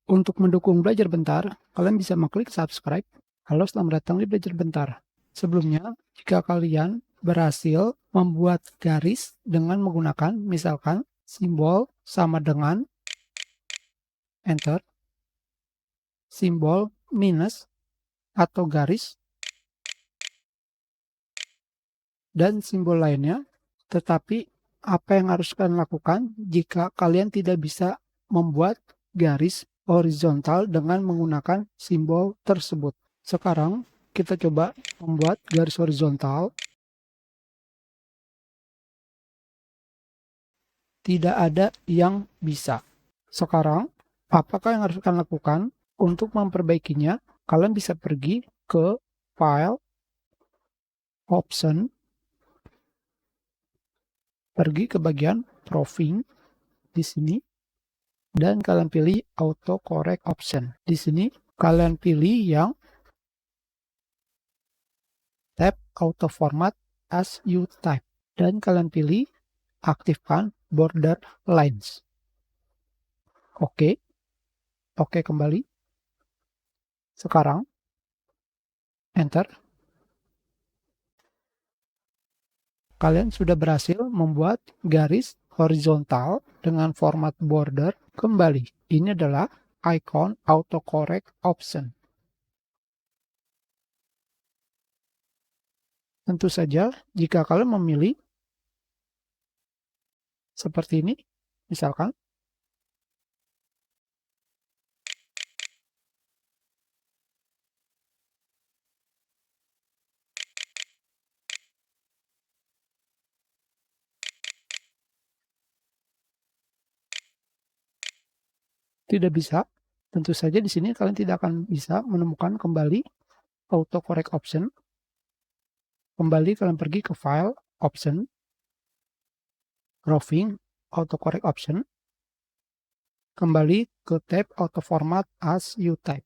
Untuk mendukung Belajar Bentar, kalian bisa mengklik subscribe. Halo, selamat datang di Belajar Bentar. Sebelumnya, jika kalian berhasil membuat garis dengan menggunakan misalkan simbol sama dengan enter, simbol minus atau garis, dan simbol lainnya, tetapi apa yang harus kalian lakukan jika kalian tidak bisa membuat garis horizontal dengan menggunakan simbol tersebut? Sekarang kita coba membuat garis horizontal. Tidak ada yang bisa. Sekarang, apakah yang harus kalian lakukan? Untuk memperbaikinya, kalian bisa pergi ke File, Option, pergi ke bagian Proofing di sini, dan kalian pilih Auto Correct Option. Di sini, kalian pilih yang Tab Auto Format as You Type, dan kalian pilih aktifkan Border Lines. Oke, kembali. Sekarang, enter. Kalian sudah berhasil membuat garis horizontal dengan format border kembali. Ini adalah icon autocorrect option. Tentu saja, jika kalian memilih seperti ini, misalkan, tidak bisa. Tentu saja di sini kalian tidak akan bisa menemukan kembali autocorrect option. Kembali kalian pergi ke File, Option, Roving, Autocorrect Option. Kembali ke tab Auto Format as You Type.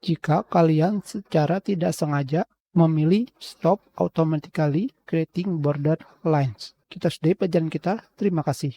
Jika kalian secara tidak sengaja memilih Stop Automatically Creating Border Lines. Kita sudahi pelajaran kita. Terima kasih.